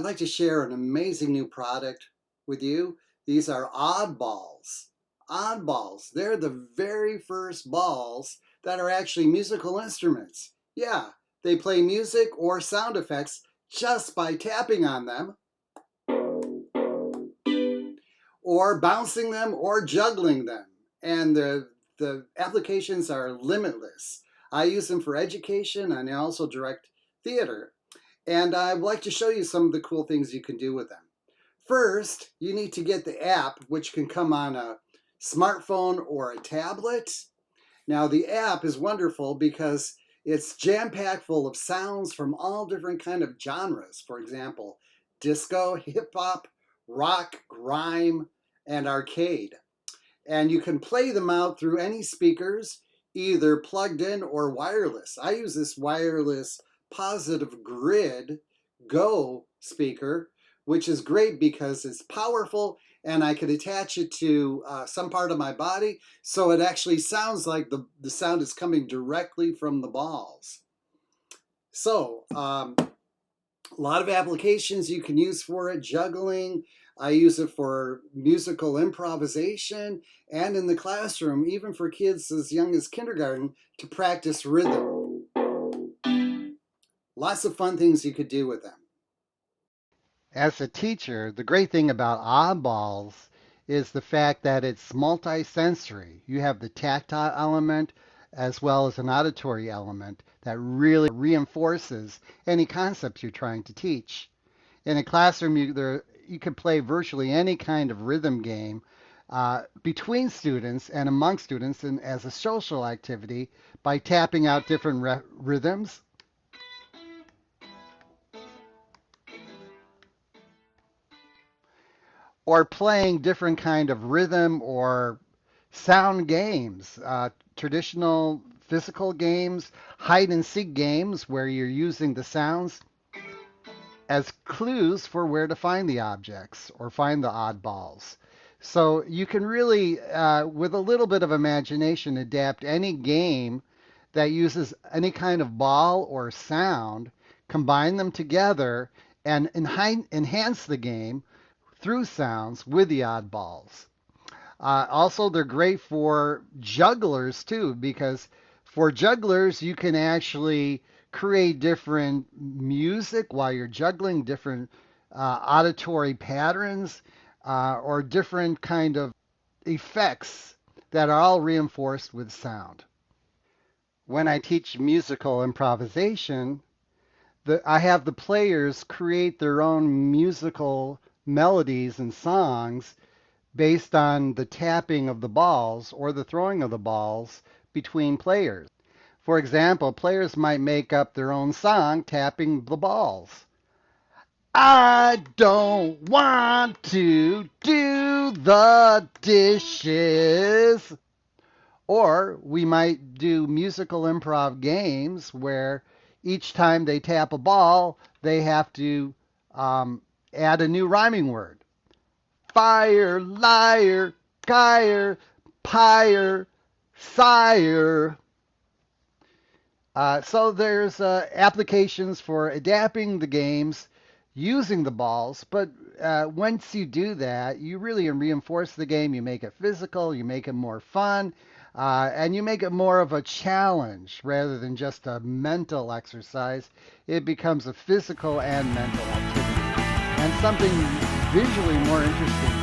I'd like to share an amazing new product with you. These are oddballs. Oddballs. They're the very first balls that are actually musical instruments. Yeah, they play music or sound effects just by tapping on them or bouncing them or juggling them. And the applications are limitless. I use them for education and I also direct theater. And I'd like to show you some of the cool things you can do with them. First, you need to get the app, which can come on a smartphone or a tablet. Now, the app is wonderful because it's jam-packed full of sounds from all different kind of genres. For example, disco, hip-hop, rock, grime, and arcade. And you can play them out through any speakers, either plugged in or wireless. I use this wireless Positive Grid Go speaker, which is great because it's powerful and I could attach it to some part of my body so it actually sounds like the sound is coming directly from the balls. So a lot of applications you can use for it: juggling. I use it for musical improvisation and in the classroom, even for kids as young as kindergarten, to practice rhythm. Lots of fun things you could do with them. As a teacher, the great thing about oddballs is the fact that it's multi-sensory. You have the tactile element as well as an auditory element that really reinforces any concepts you're trying to teach. In a classroom, you could play virtually any kind of rhythm game between students and among students and as a social activity by tapping out different rhythms or playing different kind of rhythm or sound games, traditional physical games, hide and seek games where you're using the sounds as clues for where to find the objects or find the oddballs. So you can really, with a little bit of imagination, adapt any game that uses any kind of ball or sound, combine them together, and enhance the game through sounds with the oddballs. Also, they're great for jugglers too, because for jugglers, you can actually create different music while you're juggling, different auditory patterns, or different kind of effects that are all reinforced with sound. When I teach musical improvisation, I have the players create their own musical melodies and songs based on the tapping of the balls or the throwing of the balls between players. For example, players might make up their own song tapping the balls. I don't want to do the dishes. Or we might do musical improv games where each time they tap a ball, they have to add a new rhyming word. Fire, liar, kire, pyre, sire. So there's applications for adapting the games using the balls, but once you do that, you really reinforce the game. You make it physical, you make it more fun, and you make it more of a challenge rather than just a mental exercise. It becomes a physical and mental activity, and something visually more interesting